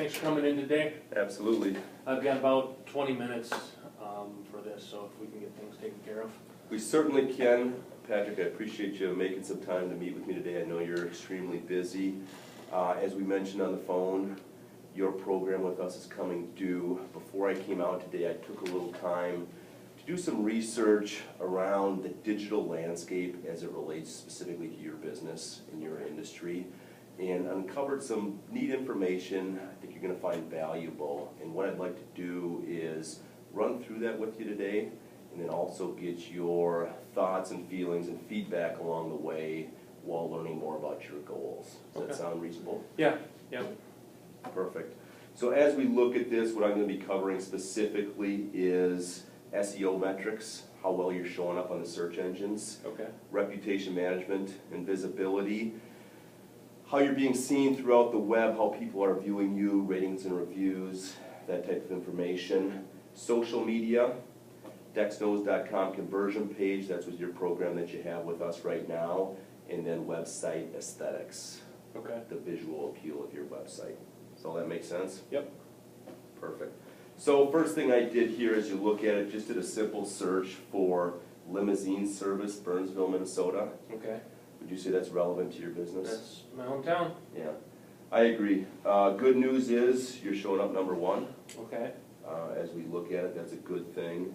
thanks for coming in today. Absolutely. I've got about 20 minutes for this, so if we can get things taken care of. We certainly can. Patrick, I appreciate you making some time to meet with me today. I know you're extremely busy. As we mentioned on the phone, your program with us is coming due. Before I came out today, I took a little time to do some research around the digital landscape as it relates specifically to your business and your industry, and uncovered some neat information I think you're going to find valuable. And what I'd like to do is run through that with you today, and then also get your thoughts and feelings and feedback along the way while learning more about your goals. Does that sound reasonable? Yeah. Perfect. So as we look at this, what I'm going to be covering specifically is SEO metrics, how well you're showing up on the search engines, reputation management and visibility, how you're being seen throughout the web, how people are viewing you, ratings and reviews, that type of information, social media, dexknows.com conversion page, that's with your program that you have with us right now, and then website aesthetics, the visual appeal of your website. Does all that make sense? Yep. Perfect. So first thing I did here as you look at it, just did a simple search for limousine service, Burnsville, Minnesota. Okay. Would you say that's relevant to your business? That's my hometown. Yeah, I agree. Good news is you're showing up #1. Okay. As we look at it, that's a good thing,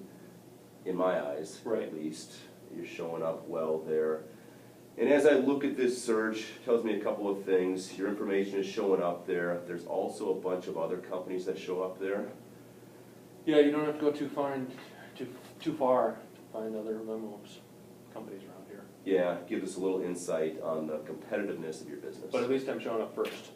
in my eyes, at least. You're showing up well there. And as I look at this search, it tells me a couple of things. Your information is showing up there. There's also a bunch of other companies that show up there. Yeah, you don't have to go too far to find other limos companies around here. Yeah, give us a little insight on the competitiveness of your business. But at least I'm showing up first.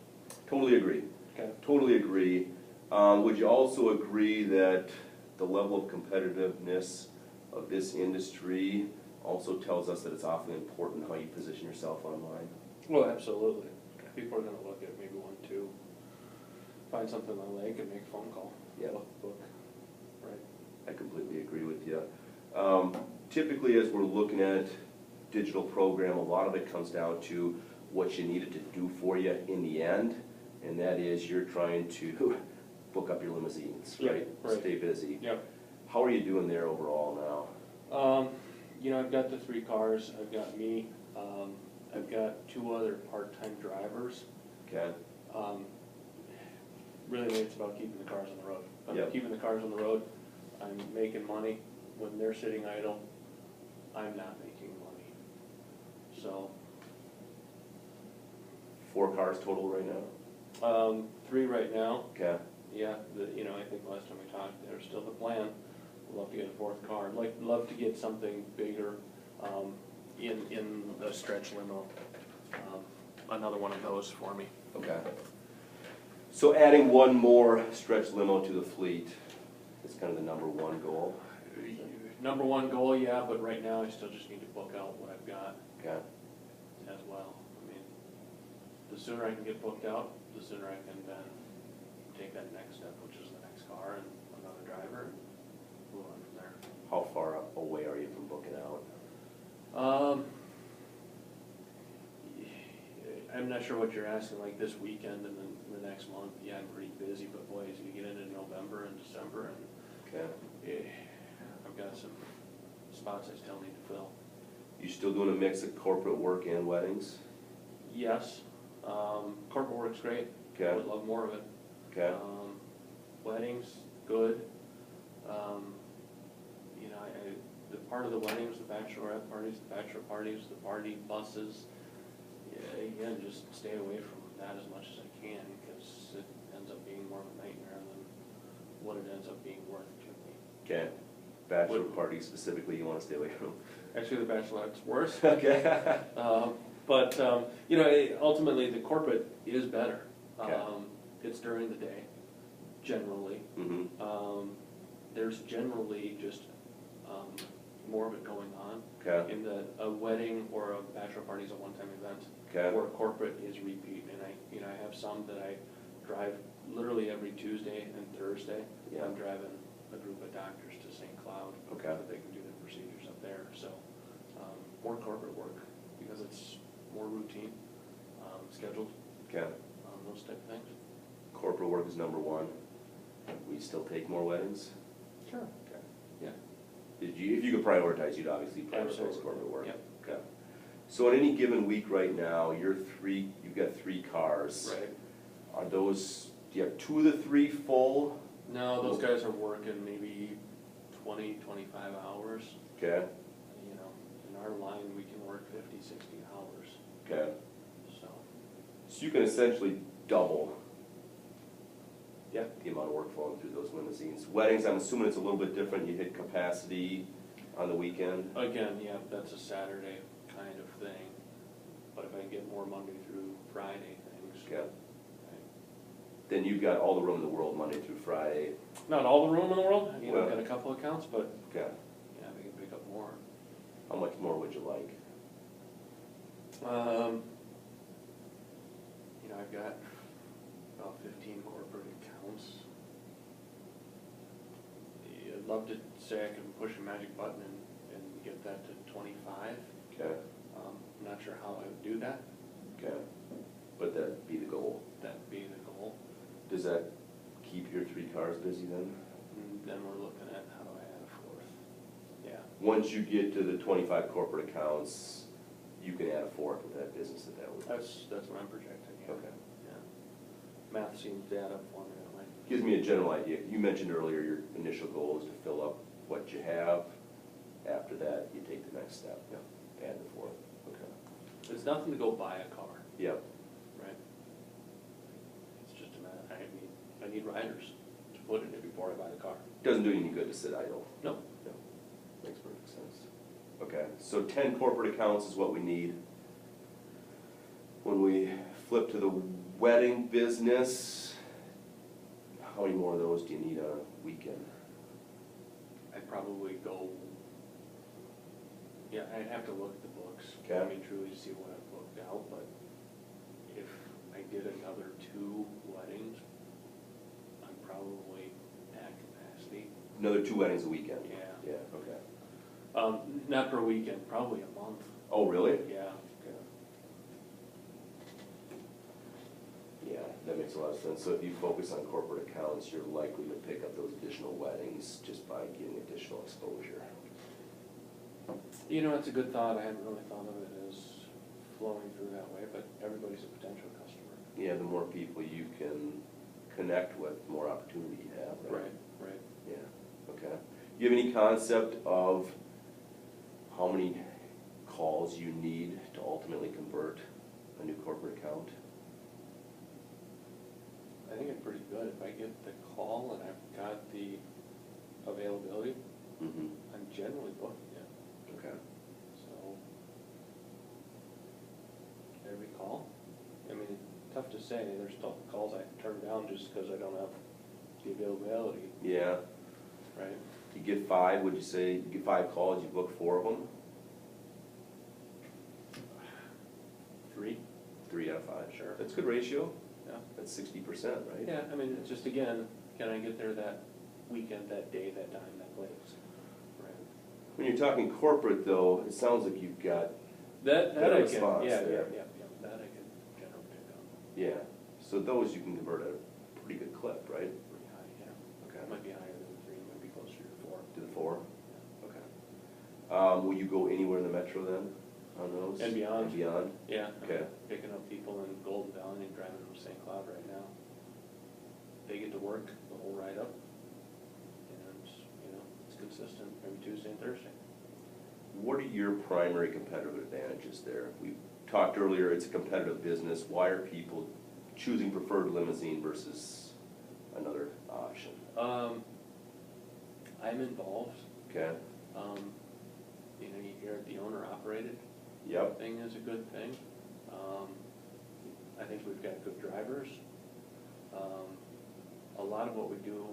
Totally agree. Okay. Totally agree. Would you also agree that the level of competitiveness of this industry also tells us that it's awfully important how you position yourself online? Well, absolutely. People are going to look at maybe 1, 2, find something I like and make a phone call. Yeah. Book. Right. I completely agree with you. Typically, as we're looking at digital program, a lot of it comes down to what you need it to do for you in the end, and that is you're trying to book up your limousines, right? Stay busy. Yep. How are you doing there overall now? You know, I've got the 3 cars. I've got me. I've got 2 other part-time drivers. Okay. Really, it's about keeping the cars on the road. I'm keeping the cars on the road. I'm making money. When they're sitting idle, I'm not making money. So. 4 cars total right now? 3 right now. Okay. Yeah, I think last time we talked, there's still the plan. We'd love to get a 4th car. I'd love to get something bigger in the stretch limo. Another one of those for me. Okay. So adding 1 more stretch limo to the fleet is kind of the #1 goal? #1 goal, yeah, but right now I still just need to book out what I've got as well. I mean, the sooner I can get booked out, the sooner I can then take that next step, which is the next car and another driver, and move on from there. How far away are you from booking out? I'm not sure what you're asking, like this weekend and then the next month. Yeah, I'm pretty busy, but boy, as you get into November and December, and I've got some spots I still need to fill. You still doing a mix of corporate work and weddings? Yes. Corporate work's great. Okay. I would love more of it. Okay. Weddings, good. The part of the weddings, the bachelorette parties, the bachelor parties, the party buses, again, just stay away from that as much as I can, because it ends up being more of a nightmare than what it ends up being worth to me. Okay. Bachelor parties specifically, you want to stay away from? Actually, the bachelorette's worse. Okay. But ultimately, the corporate is better. It's during the day, generally. Mm-hmm. There's generally just more of it going on. Okay. In that a wedding or a bachelor party is a one-time event. Okay. Or a corporate is repeat. And I have some that I drive literally every Tuesday and Thursday. Yeah. I'm driving a group of doctors to St. Cloud so that they can do their procedures up there. So more corporate work because it's more routine, scheduled, those type of things. corporate work is number one. We still take more weddings? Sure. Okay. Yeah. If you could prioritize, you'd obviously prioritize Absolutely. corporate work. Yep. Okay. So in any given week right now, you've got 3 cars. Right. Are those, do you have 2 of the 3 full? No, those guys are working maybe 20, 25 hours. Okay, You know, in our line, we can work 50, 60 hours, okay. so. So you can essentially double the amount of work flowing through those limousines. Weddings, I'm assuming it's a little bit different. You hit capacity on the weekend? Again, yeah, that's a Saturday kind of thing, but if I can get more Monday through Friday things. Okay. right. Then you've got all the room in the world Monday through Friday. Not all the room in the world, you know, Well- got a couple accounts, but Okay. yeah, we can pick up more. How much more would you like? You know, I've got about 15 corporate accounts. I'd love to say I can push a magic button and get that to 25. Okay, I'm not sure how I would do that. okay. But that'd be the goal. That'd be the goal. Does that keep your 3 cars busy then? And then we're looking at how do I add a 4th. Yeah. Once you get to the 25 corporate accounts, you can add a 4th with that business that would. That's what I'm projecting, yeah. Okay. Yeah. Math seems to add up for me that way. Gives me a general idea. You mentioned earlier your initial goal is to fill up what you have. After that, you take the next step. Yeah. Add the 4th. Okay. It's nothing to go buy a car, Yep. right? It's just a matter, I need riders to put in it before I buy the car. Doesn't do you any good to sit idle. No. No. Makes perfect sense. Okay, so 10 corporate accounts is what we need. When we flip to the wedding business, how many more of those do you need on a weekend? I'd probably go, yeah, I'd have to look at the books. Okay. I mean, truly see what I've booked out, but if I did another 2 weddings, I'm probably at capacity. Another 2 weddings a weekend? Yeah. Yeah, okay. Not per weekend, probably a month. Oh, really? Yeah. Okay. Yeah, that makes a lot of sense. So if you focus on corporate accounts, you're likely to pick up those additional weddings just by getting additional exposure. You know, it's a good thought. I hadn't really thought of it as flowing through that way, but everybody's a potential customer. Yeah, the more people you can connect with, the more opportunity you have, right? Right. Yeah, okay. Do you have any concept of how many calls you need to ultimately convert a new corporate account? I think it's pretty good. If I get the call and I've got the availability, Mm-hmm. I'm generally booking it. Okay. So, every call, I mean, tough to say. There's still calls I turn down just because I don't have the availability, Yeah. right? You get 5, would you say, you get 5 calls, you book 4 of them? 3? 3 out of 5. Sure. That's a good ratio. Yeah. That's 60%, right? Yeah, I mean, it's just again, can I get there that weekend, that day, that time, that place? Right. When you're talking corporate though, it sounds like you've got, That Better I can, response yeah, there. that I can generally pick up. yeah, so those you can convert at a pretty good clip, right? Pretty high, yeah. Okay. It might be higher than 3, it might be closer to 4. To the 4? Yeah. Okay. Will you go anywhere in the metro then on those? And beyond. And beyond? Yeah. Okay. I'm picking up people in Golden Valley and driving them to St. Cloud right now. They get to work the whole ride up. And, you know, it's consistent every Tuesday and Thursday. What are your primary competitive advantages there? We talked earlier, it's a competitive business. Why are people choosing preferred limousine versus another option? I'm involved. Okay? You know, you hear the owner operated Yep. thing is a good thing. I think we've got good drivers. A lot of what we do,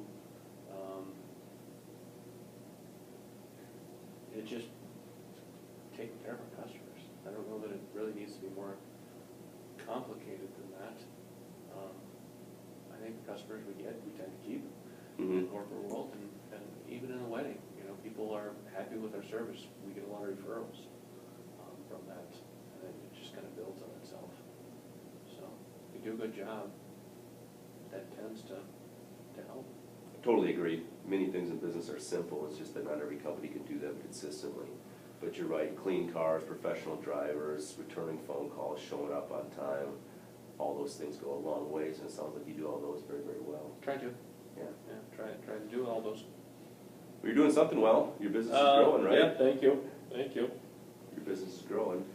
it's just taking care of our customers. I don't know that it really needs to be more complicated than that. I think the customers we get, we tend to keep in the Mm-hmm. corporate world, and even in a wedding, you know, people are happy with our service. We get a lot of referrals from that, and it just kind of builds on itself. So, we do a good job. that tends to help. Totally agree. Many things in business are simple, it's just that not every company can do them consistently. But you're right, clean cars, professional drivers, returning phone calls, showing up on time, all those things go a long ways, and it sounds like you do all those very, very well. Try to. Yeah. Yeah, try to do all those. Well, you're doing something well, your business is growing, right? Yeah, thank you. Your business is growing.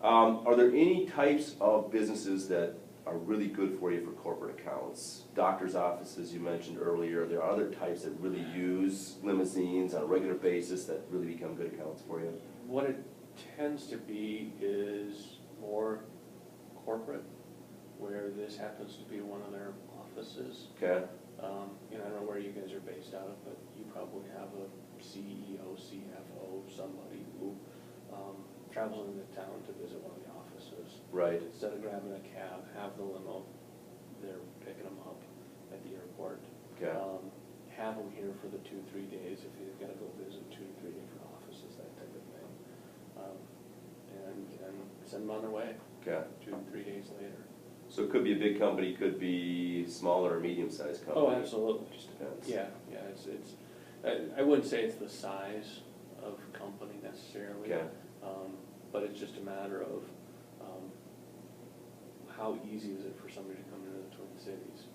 Are there any types of businesses that are really good for you for corporate accounts? Doctor's offices, you mentioned earlier. There are other types that really use limousines on a regular basis that really become good accounts for you? What it tends to be is more corporate, where this happens to be one of their offices. Okay. You know, I don't know where you guys are based out of, but you probably have a CEO, CFO, somebody who travels into town to visit one of the offices. Right. Instead of grabbing a cab, have the limo, they're picking them up at the airport. Okay. Have them here for the 2-3 days if you've got to go visit 2 or 3 different offices, that type of thing. And send them on their way. Okay. 2 to 3 days later. So it could be a big company, could be smaller or medium-sized company. Oh, absolutely. Just depends. Yeah, I wouldn't say it's the size of company necessarily. Okay. But it's just a matter of how easy is it for somebody to come into the Twin Cities,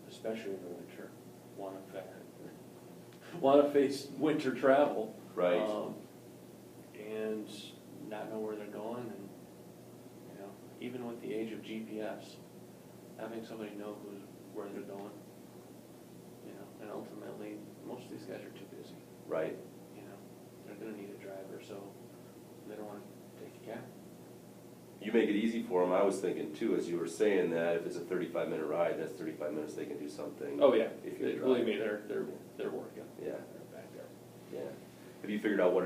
especially in the winter, want to face winter travel. Right. And not know where they're going, and you know, even with the age of GPS, having somebody know where they're going, you know, and ultimately most of these guys are too busy. Right. You know, they're going to need a driver, so they don't want to take a cab. You make it easy for them. I was thinking too, as you were saying that, if it's a 35-minute ride, that's 35 minutes they can do something. Oh yeah, If you believe me, they're working. Yeah. They're back there. Yeah. Have you figured out what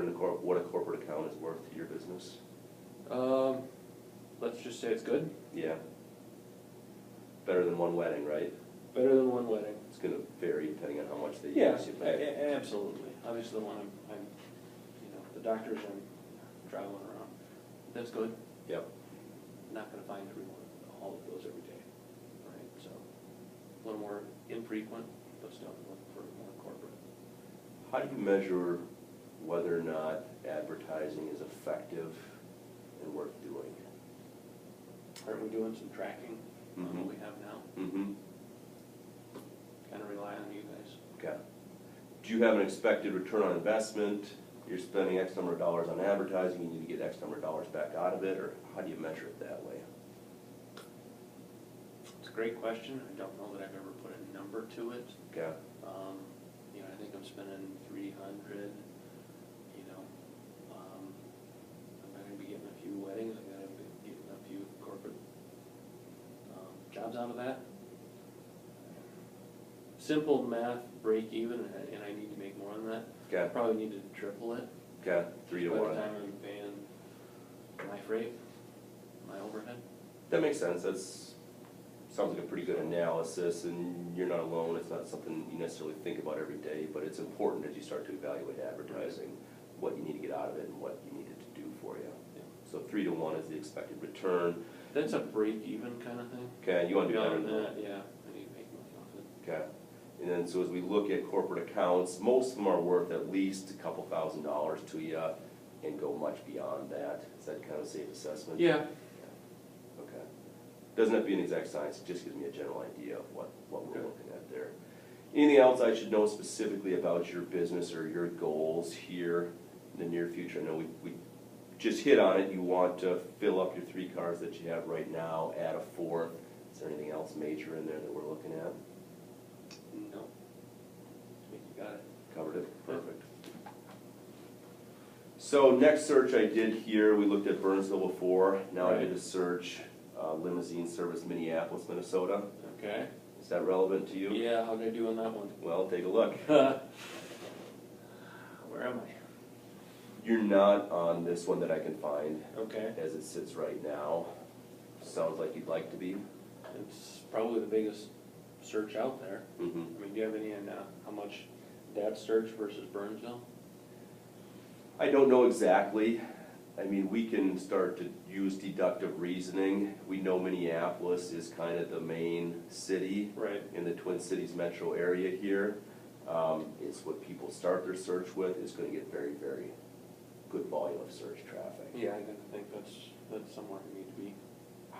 a corporate account is worth to your business? Let's just say it's good. Yeah. Better than one wedding, right? Better than one wedding. It's going to vary depending on how much they Yeah, use you pay. absolutely. Obviously, the one I'm, you know, the doctors I'm traveling around, that's good. Yep. Not gonna find everyone, all of those every day, right? So, a little more infrequent, but still looking for more corporate. How do you measure whether or not advertising is effective and worth doing? Aren't we doing some tracking on what we have now? Mm-hmm. Kind of rely on you guys. Okay. Do you have an expected return on investment? You're spending X number of dollars on advertising, you need to get X number of dollars back out of it, or how do you measure it that way? It's a great question. I don't know that I've ever put a number to it. Okay. You know, I think I'm spending 300, you know, I'm gonna be getting a few weddings, I'm gonna be getting a few corporate jobs out of that. Simple math, break even, and I need to make more than that. Okay. I probably need to triple it. Okay, 3 to 1. By the time I'm paying my freight, my overhead. That makes sense. That's sounds like a pretty good analysis, and you're not alone. It's not something you necessarily think about every day, but it's important as you start to evaluate advertising, what you need to get out of it and what you need it to do for you. Yeah. So 3 to 1 is the expected return. That's a break even kind of thing. Okay, you want to do better Beyond than that? that, yeah, I need to make money off it. Okay. And then, so as we look at corporate accounts, most of them are worth at least a couple $1,000s to you and go much beyond that. Is that kind of a safe assessment? Yeah. Okay. Doesn't have to be an exact science, it just gives me a general idea of what we're Okay. looking at there. Anything else I should know specifically about your business or your goals here in the near future? I know we just hit on it. You want to fill up your 3 cars that you have right now, add a 4th. Is there anything else major in there that we're looking at? No. I think you got it. Covered it? Perfect. So next search I did here, we looked at Burnsville before. Now I did a search, limousine service Minneapolis, Minnesota. Okay. Is that relevant to you? Yeah, how'd I do on that one? Well, take a look. Where am I? You're not on this one that I can find Okay. as it sits right now. Sounds like you'd like to be. It's probably the biggest search out there. Mm-hmm. I mean, do you have any on how much that search versus Burnsville? I don't know exactly. I mean, we can start to use deductive reasoning. We know Minneapolis is kind of the main city Right. in the Twin Cities metro area here. It's what people start their search with. It's going to get very, very good volume of search traffic. Yeah, I think that's somewhere we need to be.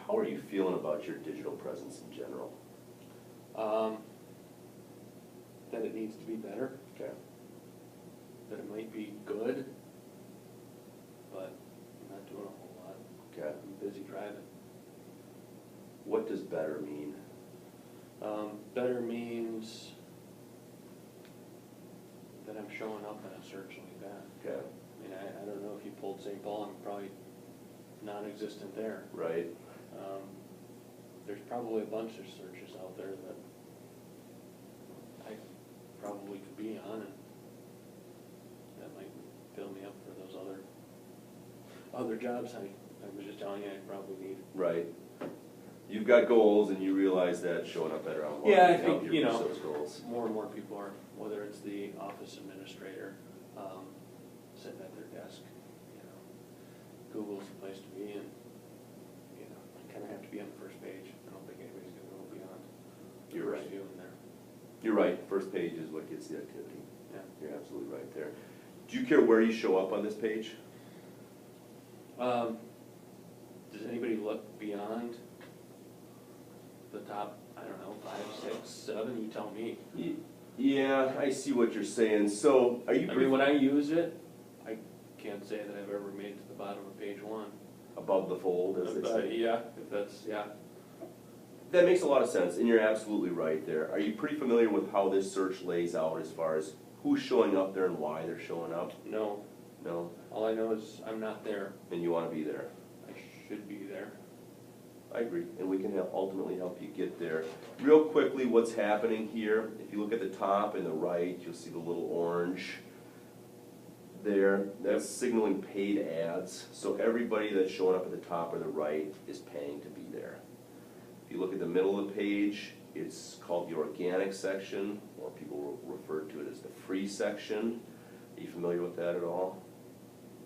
How are you feeling about your digital presence in general? That it needs to be better, Okay. that it might be good, but I'm not doing a whole lot. Okay. I'm busy driving. What does better mean? Better means that I'm showing up in a search like that. Okay. I mean, I don't know if you pulled St. Paul, I'm probably non-existent there. Right. There's probably a bunch of searches out there that I probably could be on, and that might fill me up for those other jobs I was just telling you I probably need. Right. You've got goals and you realize that showing up better online Yeah, I can help think, you you reach know, those goals. more and more people are, whether it's the office administrator, sitting at their desk, you know, Google's the place to be, and, you know, you kinda have to be on the first page. I don't think anybody's gonna go beyond the You're first right. few in there. You're right, first page is what gets the activity. Yeah. You're absolutely right there. Do you care where you show up on this page? Does anybody look beyond the top, I don't know, 5, 6, 7, you tell me. Yeah, I see what you're saying. So, are you I mean, when I use it, I can't say that I've ever made it to the bottom of page 1. above the fold, as they say? Yeah, if that's, yeah. That makes a lot of sense, and you're absolutely right there. Are you pretty familiar with how this search lays out as far as who's showing up there and why they're showing up? No, No? all I know is I'm not there. And you want to be there? I should be there. I agree, and we can ultimately help you get there. Real quickly, what's happening here, if you look at the top and the right, you'll see the little orange there. That's signaling paid ads. So everybody that's showing up at the top or the right is paying to be there. If you look at the middle of the page, it's called the organic section, or people refer to it as the free section. Are you familiar with that at all?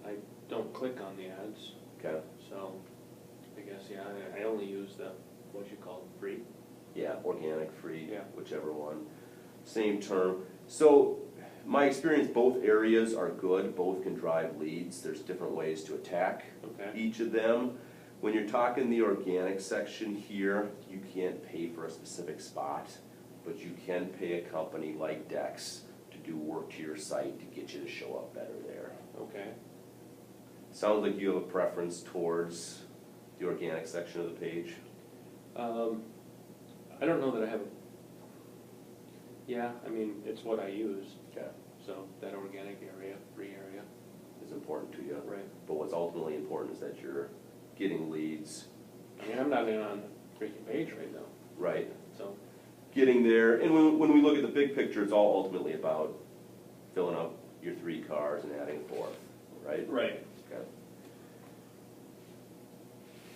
I don't click on the ads, Okay. so I guess, yeah, I only use the, what you call free. Yeah, organic, free, Yeah. whichever one. Same term. So, my experience, both areas are good. Both can drive leads. There's different ways to attack Okay. each of them. When you're talking the organic section here, you can't pay for a specific spot, but you can pay a company like Dex to do work to your site to get you to show up better there. Okay. Sounds like you have a preference towards the organic section of the page. I don't know that I have, yeah, I mean, it's what I use, Okay. so that organic area, free area. Is important to you. Right. But what's ultimately important is that you're getting leads, I mean, I'm not even on the freaking page right now, right? so. Getting there, and when we look at the big picture, it's all ultimately about filling up your 3 cars and adding a 4th, right? Right. Okay.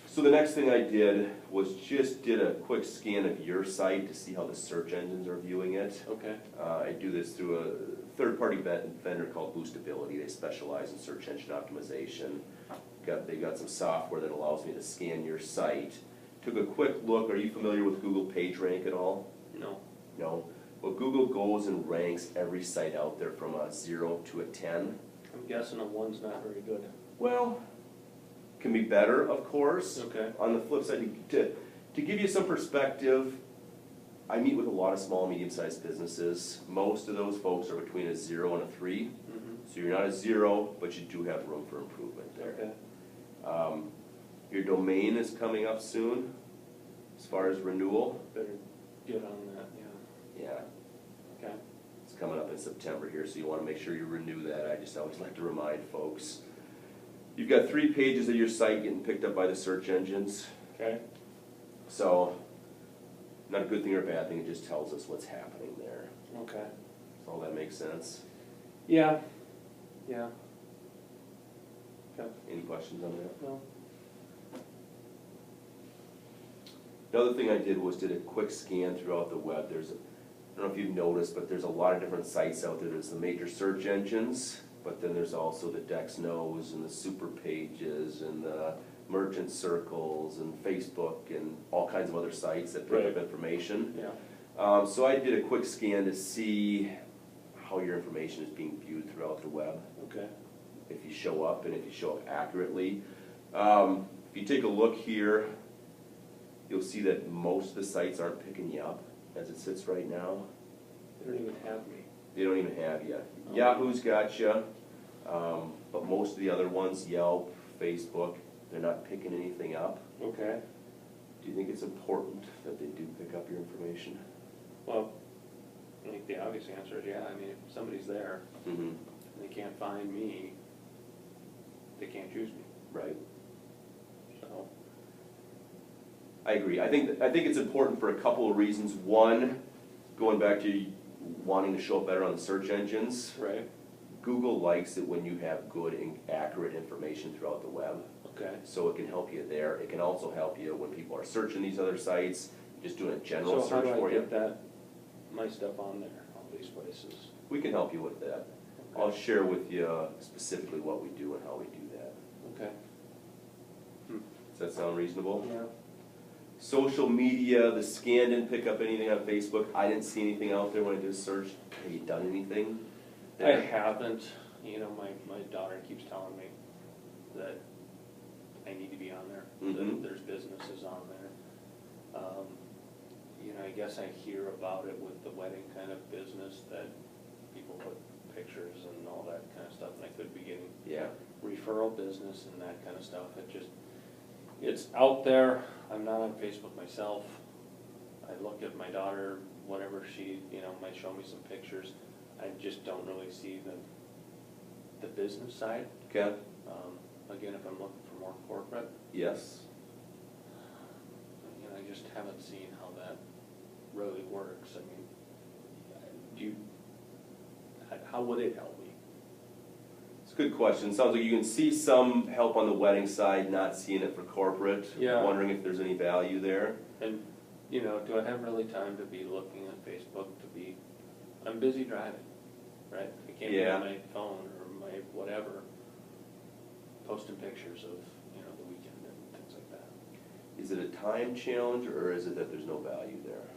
So the next thing I did was just did a quick scan of your site to see how the search engines are viewing it. Okay. I do this through a third-party vendor called Boostability. They specialize in search engine optimization. They've got some software that allows me to scan your site. Took a quick look. Are you familiar with Google PageRank at all? No. No? Well, Google goes and ranks every site out there from a 0 to a 10. I'm guessing a 1's not very good. Well, can be better, of course. Okay. On the flip side, to give you some perspective, I meet with a lot of small, medium-sized businesses. Most of those folks are between a 0 and a 3. Mm-hmm. So you're not a 0, but you do have room for improvement there. Okay. Your domain is coming up soon, as far as renewal. Better get on that, yeah. Yeah, Okay. it's coming up in September here, so you want to make sure you renew that. I just always like to remind folks. You've got 3 pages of your site getting picked up by the search engines. Okay. So, not a good thing or a bad thing, it just tells us what's happening there. Okay. Does all that make sense? Yeah. Yeah. Okay. Any questions on that? No. Another thing I did was did a quick scan throughout the web. I don't know if you've noticed, but there's a lot of different sites out there. There's the major search engines, But then there's also the Dex Knows and the Super Pages and the Merchant Circles and Facebook and all kinds of other sites that pick up Right. information. Yeah. So I did a quick scan to see how your information is being viewed throughout the web, Okay. if you show up and if you show up accurately. If you take a look here, you'll see that most of the sites aren't picking you up as it sits right now. They don't even have me. They don't even have you. Oh. Yahoo's got you, but most of the other ones, Yelp, Facebook, they're not picking anything up. Okay. Do you think it's important that they do pick up your information? Well, I think the obvious answer is yeah. I mean, if somebody's there Mm-hmm. and they can't find me, they can't choose me. Right. So, I agree. I think it's important for a couple of reasons. One, going back to wanting to show up better on the search engines. right. Google likes it when you have good and accurate information throughout the web. Okay. So it can help you there. It can also help you when people are searching these other sites, just doing a general So how search do for I you. get that, my stuff on there, all these places? We can help you with that. Okay. I'll share with you specifically what we do and how we do that. Okay. Does that sound reasonable? Yeah. Social media, the scan didn't pick up anything on Facebook. I didn't see anything out there when I did a search. Have you done anything? I haven't, you know, my daughter keeps telling me that I need to be on there, Mhm. that there's businesses on there. You know, I guess I hear about it with the wedding kind of business, that people put pictures and all that kind of stuff, and I could be getting Yeah. referral business and that kind of stuff. It's out there. I'm not on Facebook myself. I look at my daughter, whatever she, you know, might show me some pictures. I just don't really see the business side. Okay. Again, if I'm looking for more corporate, Yes. you know, I just haven't seen how that really works. I mean, how would it help me? It's a good question. Sounds like you can see some help on the wedding side, not seeing it for corporate. Yeah. Wondering if there's any value there. And, you know, do I have really time to be looking at Facebook I'm busy driving, right? I can't be Yeah. on my phone or my whatever, posting pictures of, you know, the weekend and things like that. Is it a time challenge or is it that there's no value there?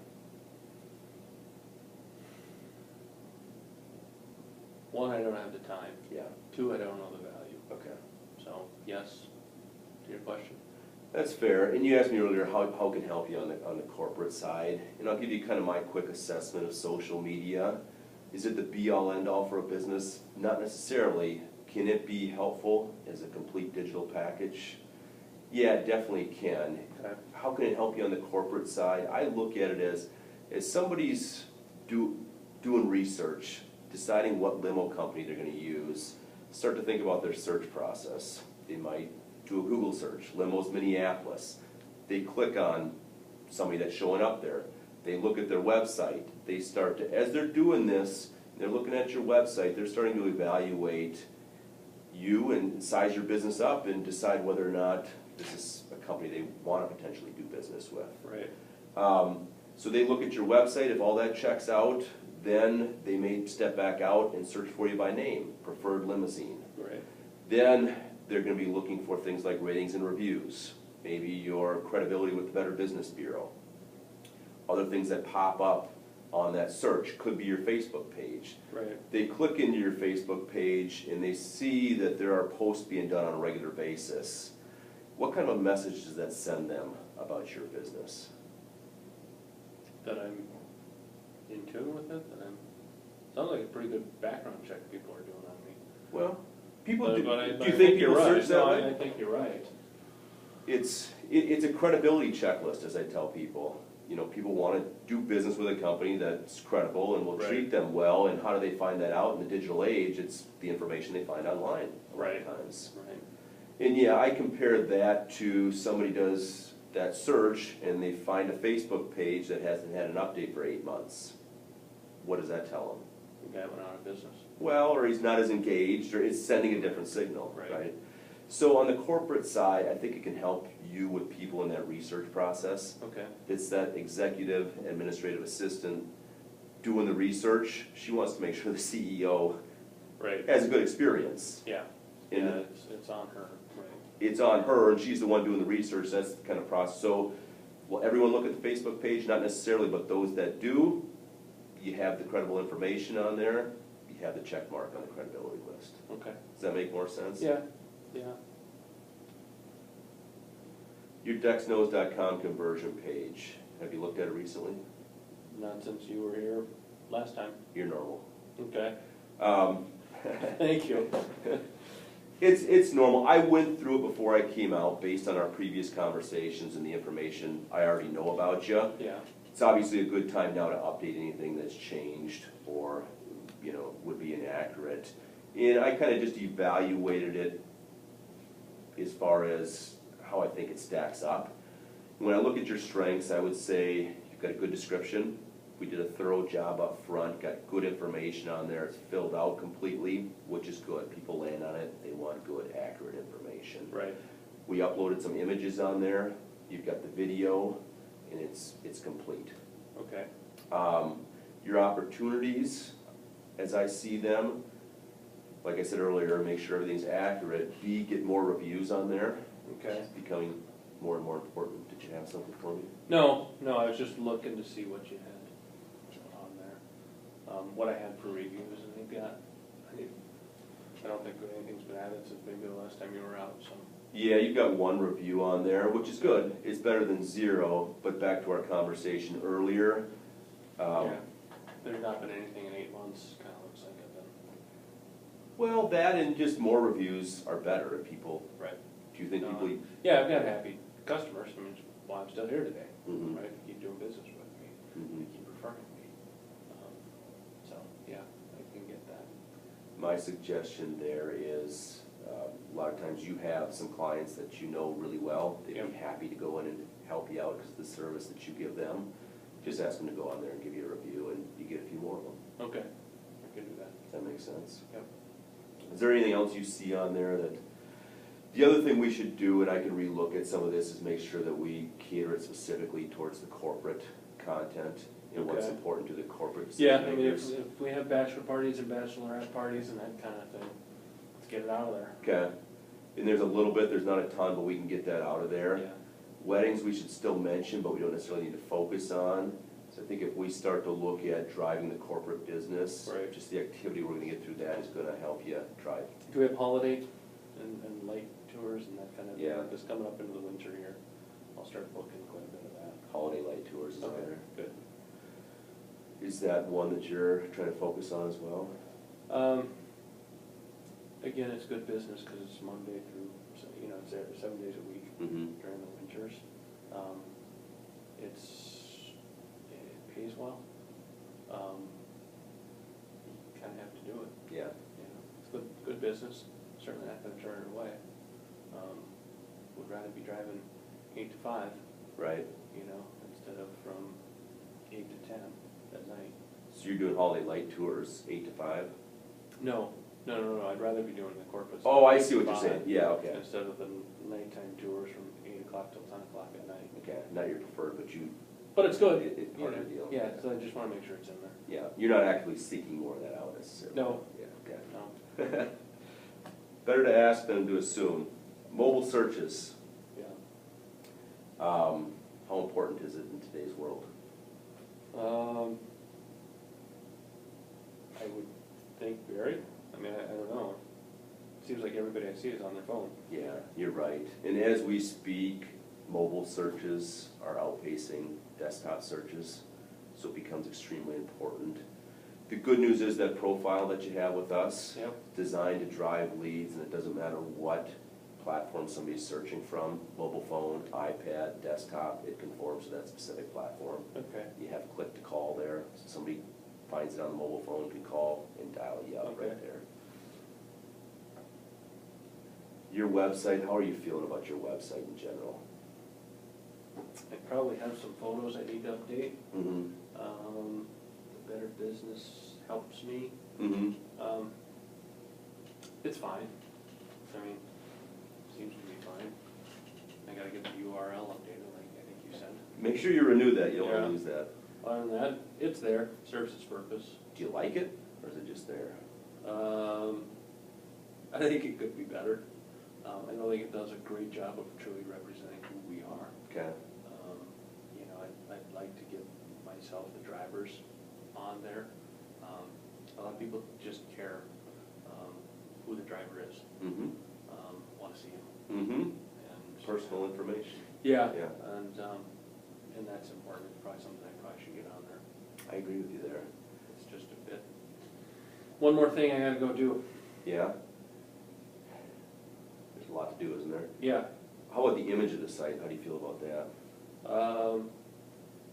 One, I don't have the time. Yeah. Two, I don't know the value. Okay. So, yes, to your question. That's fair. And you asked me earlier how can help you on the corporate side. And I'll give you kind of my quick assessment of social media. Is it the be-all end-all for a business? Not necessarily. Can it be helpful as a complete digital package? Yeah, it definitely can. Okay. How can it help you on the corporate side? I look at it as somebody's doing research, deciding what limo company they're going to use, start to think about their search process. They might do a Google search, limos Minneapolis. They click on somebody that's showing up there. They look at their website. They start to, as they're doing this, they're looking at your website, they're starting to evaluate you and size your business up and decide whether or not this is a company they want to potentially do business with. Right. So they look at your website, if all that checks out, then they may step back out and search for you by name, preferred limousine. Right. Then they're going to be looking for things like ratings and reviews, maybe your credibility with the Better Business Bureau. Other things that pop up on that search could be your Facebook page. Right. They click into your Facebook page and they see that there are posts being done on a regular basis. What kind of a message does that send them about your business? That I'm in tune with it, sounds like a pretty good background check people are doing on me. Well, people But do. I Do you think people you're search right. that No, way? I think you're right. It's a credibility checklist, as I tell people. You know, people want to do business with a company that's credible and will Right. treat them well, and how do they find that out in the digital age? It's the information they find online a lot Right. of times. Right. And yeah, I compare that to somebody does that search and they find a Facebook page that hasn't had an update for 8 months. What does that tell them? The guy went out of business. Well, or he's not as engaged, or it's sending a different signal, Right. right? So on the corporate side, I think it can help you with people in that research process. Okay. It's that executive administrative assistant doing the research. She wants to make sure the CEO Right. has a good experience. Yeah, And yeah, it's on her, right. it's on her, and she's the one doing the research, that's the kind of process. So, will everyone look at the Facebook page? Not necessarily, but those that do, you have the credible information on there, you have the check mark on the credibility list. Okay. Does that make more sense? Yeah, yeah. Your DexKnows.com conversion page, have you looked at it recently? Not since you were here last time. You're normal. Okay, Um, thank you. It's normal. I went through it before I came out, based on our previous conversations and the information I already know about you. Yeah, It's obviously a good time now to update anything that's changed or, you know, would be inaccurate. And I kind of just evaluated it as far as how I think it stacks up. When I look at your strengths, I would say you've got a good description. We did a thorough job up front, got good information on there. It's filled out completely, which is good. People land on it, they want good, accurate information. right, We uploaded some images on there. You've got the video, and it's complete. okay, Your opportunities, as I see them, like I said earlier, make sure everything's accurate. B, get more reviews on there. okay. It's becoming more and more important. Did you have something for me? No, I was just looking to see what you had on there. What I had for reviews, and I don't think anything's been added since maybe the last time you were out, so. Yeah, you've got one review on there, which is good. It's better than zero, but back to our conversation earlier. Yeah, there's not been anything in 8 months, kinda looks like it then. Well, that and just more reviews are better if people, Right. if you think people. Yeah, I've got happy customers, I mean, well, I'm still here today, Mhm. right? They keep doing business with me, Mhm. they keep referring me. So, yeah, I can get that. My suggestion there is, a lot of times you have some clients that you know really well. They'd be Yep. happy to go in and help you out because of the service that you give them. Just ask them to go on there and give you a review, and you get a few more of them. Okay, I can do that. Does that make sense? Yep. Is there anything else you see on there that, the other thing we should do, and I can relook at some of this, is make sure that we cater it specifically towards the corporate content and what's Okay. important to the corporate Yeah, decision I mean, makers. if we have bachelor parties and bachelorette parties and that kind of thing, let's get it out of there. Okay, and there's a little bit, there's not a ton, but we can get that out of there. Yeah, Weddings, we should still mention, but we don't necessarily need to focus on. So I think if we start to look at driving the corporate business, Right. just the activity we're gonna get through that is gonna help you drive. do we have holiday and light tours and that kind of thing? Yeah. Just coming up into the winter here, I'll start booking quite a bit of that. Holiday light tours is on Okay, there. good. Is that one that you're trying to focus on as well? Again, it's good business because it's Monday through, it's there 7 days a week Mm-hmm. during the winters. It pays well. You kind of have to do it. Yeah. It's good business, certainly not gonna turn it away. Would rather be driving 8 to 5, Right. instead of from 8 to 10 at night. So you're doing holiday light tours, 8 to 5? No, I'd rather be doing the corpus. Oh, I see what you're 5 saying. Yeah, okay. Instead of the nighttime tours from 8 o'clock till 10 o'clock at night. Okay, not your preferred, but you, But it's good. It's part of the deal. Yeah, so I just wanna make sure it's in there. yeah, you're not actively seeking more of that out necessarily. No. Yeah, okay. No, Better to ask than to assume. Mobile searches, yeah. how important is it in today's world? I would think very, I don't know. Seems like everybody I see is on their phone. Yeah, you're right. And as we speak, mobile searches are outpacing desktop searches, so it becomes extremely important. The good news is that profile that you have with us, Yep. designed to drive leads, and it doesn't matter what platform somebody's searching from, mobile phone, iPad, desktop, it conforms to that specific platform. Okay. You have click to call there, so somebody finds it on the mobile phone, can call and dial you up Okay. right there. Your website, how are you feeling about your website in general? I probably have some photos I need to update. Mm-hmm. The Better Business helps me. Mm-hmm. It's fine. Seems to be fine. I gotta get the URL updated like I think you said. Make sure you renew that, you don't want Yeah. to lose that. Other than that, it's there, serves its purpose. Do you like it, or is it just there? I think it could be better. I don't think it does a great job of truly representing who we are. Okay. You know, I'd like to get myself, the drivers, on there. A lot of people just care who the driver is. Mm-hmm. Want to see him. Mm-hmm. And Personal information. yeah, Yeah. and that's important. It's probably something I probably should get on there. I agree with you there. It's just a bit. One more thing I gotta go do. Yeah. There's a lot to do, isn't there? Yeah. How about the image of the site? How do you feel about that?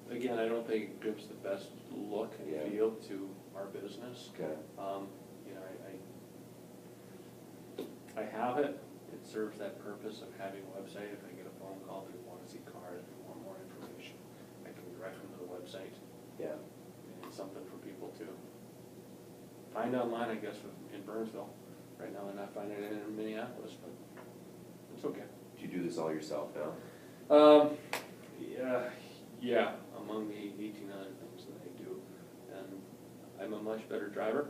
Again, I don't think it gives the best look and Yeah. feel to our business. Okay. You know, I have it. It serves that purpose of having a website. If I get a phone call, they want to see cars, they want more information, I can direct them to the website. Yeah. And it's something for people to find online, I guess, in Burnsville. Right now, they're not finding it in Minneapolis, but it's okay. Do you do this all yourself now? Yeah, among the 18 other things that I do. And I'm a much better driver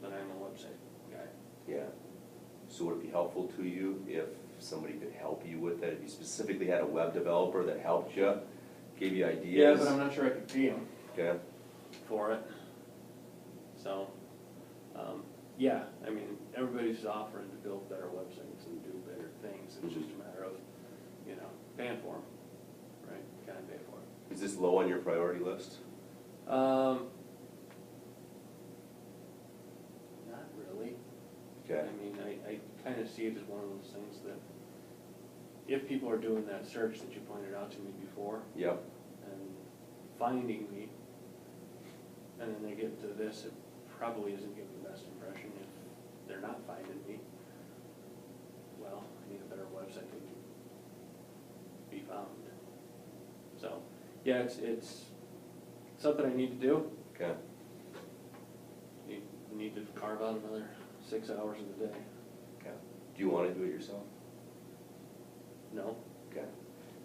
than I am a website guy. Yeah. So would it be helpful to you if somebody could help you with that? If you specifically had a web developer that helped you, gave you Yeah, ideas? but I'm not sure I could pay them Okay. for it. So, yeah, I mean, everybody's offering to build better websites and do better things. It's just a matter of, you know, paying for them, right? Can I pay for it? Is this low on your priority list? Not really. Okay. I mean, I kind of see it as one of those things that if people are doing that search that you pointed out to me before Yep. and finding me, and then they get to this, it probably isn't giving the best impression if they're not finding me. Well, I need a better website to be found. So, yeah, it's something I need to do. Okay. Need to carve out another 6 hours of the day. Okay. Do you want to do it yourself? No? Okay.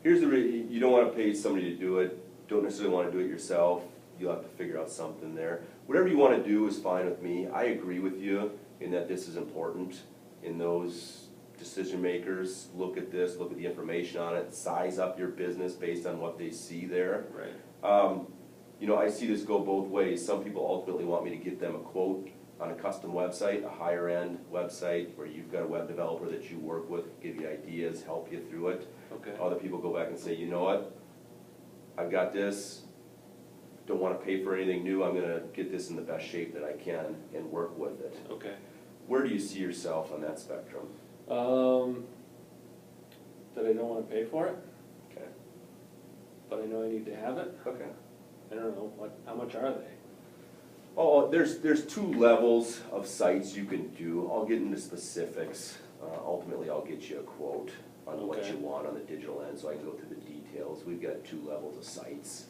Here's the you don't want to pay somebody to do it. Don't necessarily want to do it yourself. You'll have to figure out something there. Whatever you want to do is fine with me. I agree with you in that this is important. In those decision makers, look at this, look at the information on it, size up your business based on what they see there. Right. You know, I see this go both ways. Some people ultimately want me to get them a quote on a custom website, a higher end website where you've got a web developer that you work with, give you ideas, help you through it. Okay. Other people go back and say, you know what, I've got this, don't want to pay for anything new, I'm going to get this in the best shape that I can and work with it. Okay. Where do you see yourself on that spectrum? That I don't want to pay for it, Okay. but I know I need to have it. Okay. I don't know, how much are they? Oh, there's two levels of sites you can do. I'll get into specifics. Ultimately, I'll get you a quote on what Okay. you want on the digital end, so I can go through the details. We've got two levels of sites.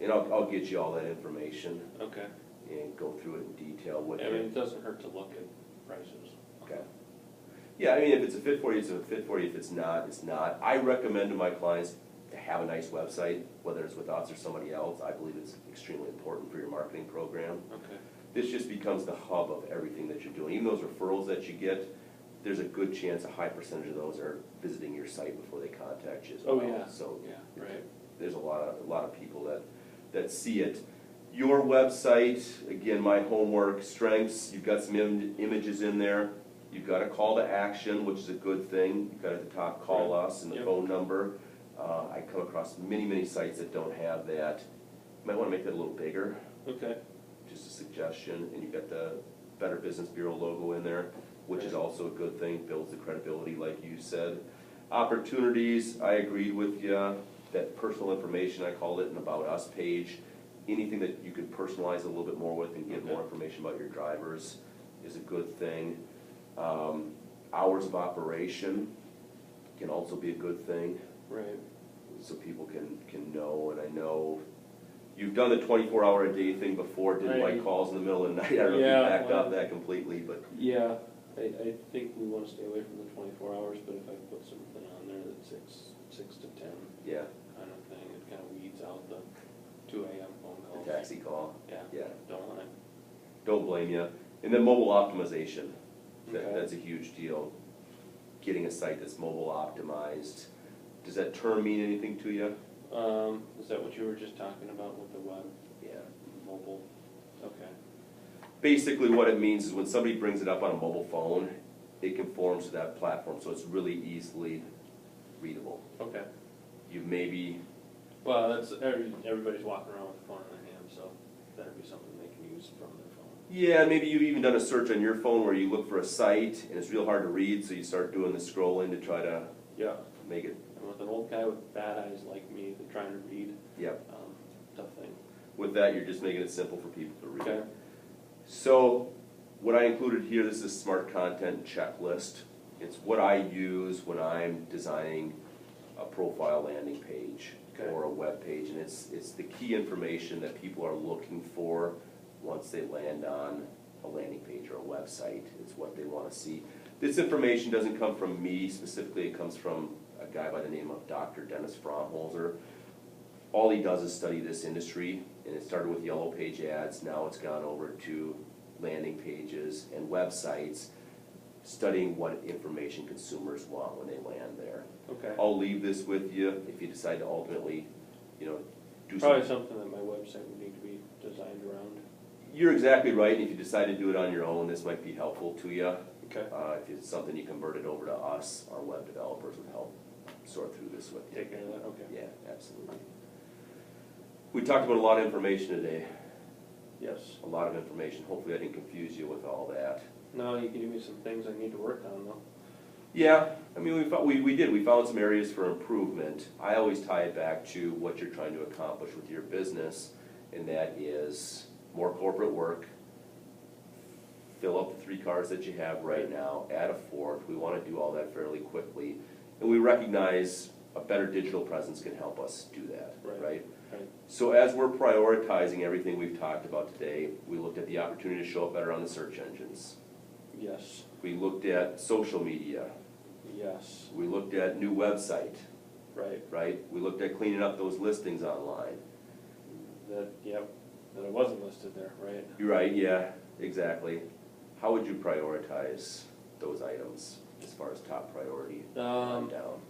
And I'll get you all that information Okay. and go through it in detail with I mean, you. it doesn't hurt to look at prices. Okay. Yeah, I mean, if it's a fit for you, it's a fit for you. If it's not, it's not. I recommend to my clients to have a nice website, whether it's with us or somebody else. I believe it's extremely important for your marketing program. Okay. This just becomes the hub of everything that you're doing. Even those referrals that you get, there's a good chance, a high percentage of those are visiting your site before they contact you as well. Oh, yeah. So Yeah, right. there's a lot of people that see it. Your website, again, my homework, strengths, you've got some images in there. You've got a call to action, which is a good thing. You've got at the top, call Right. us and the Yep. phone number. I come across many sites that don't have that. You might want to make that a little bigger, Okay. just a suggestion. And you've got the Better Business Bureau logo in there, which is Right. also a good thing, builds the credibility like you said. Opportunities, I agreed with you. That personal information, I called it an About Us page. Anything that you could personalize a little bit more with and give Okay. more information about your drivers is a good thing. Hours of operation can also be a good thing, Right. so people can know. And I know you've done the 24-hour-a-day thing before, didn't like Right. calls in the middle of the night. I don't know if Yeah, you backed well, off that completely, but Yeah, I think we want to stay away from the 24 hours, but if I put something on there that's 6 to 10 yeah, kind of thing, it kind of weeds out the 2 a.m. phone the calls. taxi call. Yeah. Yeah. Don't want it. Don't blame you. And then mobile optimization, Okay. that's a huge deal. Getting a site that's mobile optimized. Does that term mean anything to you? Is that what you were just talking about with the web, Yeah. mobile? Okay. Basically what it means is when somebody brings it up on a mobile phone, it conforms to that platform, so it's really easily readable. Okay. You maybe, Well, that's, everybody's walking around with a phone in their hand, so that'd be something they can use from their phone. yeah, maybe you've even done a search on your phone where you look for a site and it's real hard to read, so you start doing the scrolling to try to Yeah. make it, And with an old guy with bad eyes like me, that's trying to read, yeah. tough thing. With that, you're just making it simple for people to read. Okay. So, what I included here, this is smart content checklist. It's what I use when I'm designing a profile landing page Okay. or a web page, and it's the key information that people are looking for once they land on a landing page or a website. It's what they want to see. This information doesn't come from me specifically, it comes from a guy by the name of Dr. Dennis Fromholzer. All he does is study this industry, and it started with yellow page ads, now it's gone over to landing pages and websites, studying what information consumers want when they land there. Okay. I'll leave this with you if you decide to ultimately, do Probably something. something that my website would need to be designed around. You're exactly right, and if you decide to do it on your own, this might be helpful to you. Okay. If it's something you convert it over to us, our web developers would help sort through this with you. Take care of that, okay. Yeah, absolutely. We talked about a lot of information today, Yes. a lot of information. Hopefully I didn't confuse you with all that. No, you gave me some things I need to work on though. Yeah, I mean, we found some areas for improvement. I always tie it back to what you're trying to accomplish with your business, and that is more corporate work, fill up the 3 cars that you have right now, add a 4th. We want to do all that fairly quickly, and we recognize a better digital presence can help us do that, Right. right? Right. So as we're prioritizing everything we've talked about today, we looked at the opportunity to show up better on the search engines. Yes. We looked at social media. Yes. We looked at new website, Right. right? We looked at cleaning up those listings online. That, yep, that it wasn't listed there, right? You're right, yeah, exactly. How would you prioritize those items as far as top priority on down?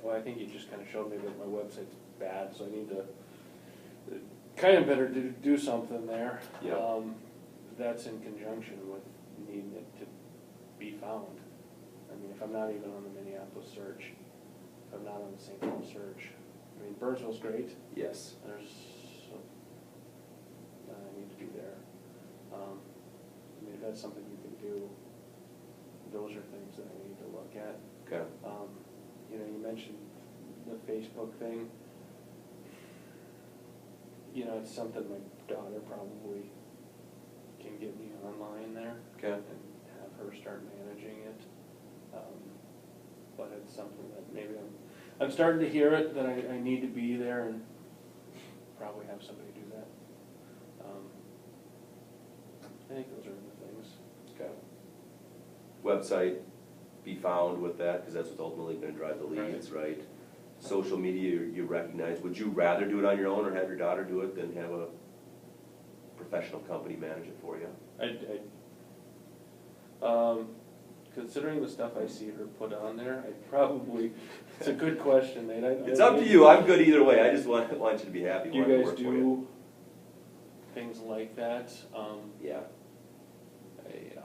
Well, I think you just kind of showed me that my website's bad, so I need to kind of better do something there. Yeah. That's in conjunction with needing it to be found. I mean, if I'm not even on the Minneapolis search, if I'm not on the St. Paul search, I mean, Burnsville's great. Yes. I need to be there. I mean, if that's something you can do, those are things that I need to look at. Okay. You mentioned the Facebook thing. It's something my daughter probably can get me online there. Okay. And have her start managing it. But it's something that maybe I'm starting to hear it, that I need to be there and probably have somebody do that. I think those are the things. Okay. Website, be found with that, because that's what's ultimately going to drive the leads, right? Social media, you recognize. Would you rather do it on your own or have your daughter do it than have a professional company manage it for you? Considering the stuff I see her put on there, it's a good question, Nate. It's up to you. I'm good either way. I just want you to be happy. Do you want it to guys work for do things like that? Yeah.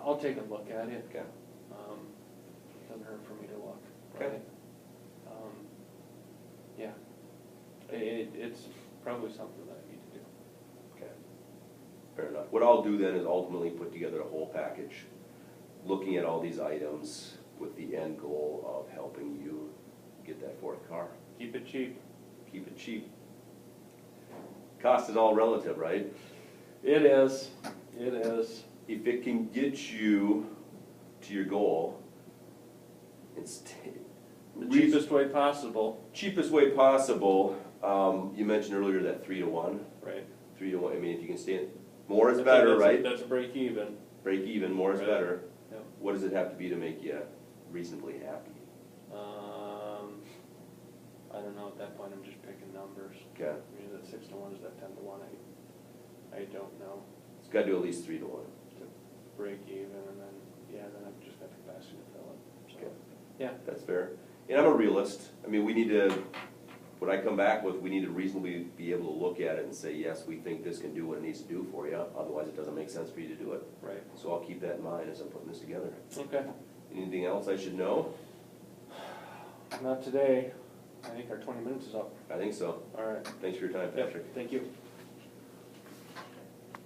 I'll take a look at it. Okay. Doesn't hurt for me to look. Okay. Right? Yeah. It's probably something that I need to do. Okay. Fair enough. What I'll do then is ultimately put together a whole package, looking at all these items with the end goal of helping you get that 4th car. Keep it cheap. Keep it cheap. Cost is all relative, right? It is. It is. If it can get you to your goal, The cheapest way possible. Cheapest way possible. You mentioned earlier that 3 to 1. Right. 3 to 1. I mean, if you can stand, more is better, right? That's a break even. Break even, more is Right. better. Yep. What does it have to be to make you reasonably happy? I don't know, at that point, I'm just picking numbers. Okay. I mean, is that 6 to 1, is that 10 to 1? I don't know. It's Gotta do at least 3 to 1. to break even, and then, yeah, then I've just got the capacity to fill it, so, Okay. yeah. That's fair. And I'm a realist. I mean, we need to, what I come back with, we need to reasonably be able to look at it and say, yes, we think this can do what it needs to do for you, otherwise it doesn't make sense for you to do it. Right, So I'll keep that in mind as I'm putting this together. okay. Anything else I should know? Not today. I think our 20 minutes is up. I think so. All right. Thanks for your time, Yep, Patrick. thank you.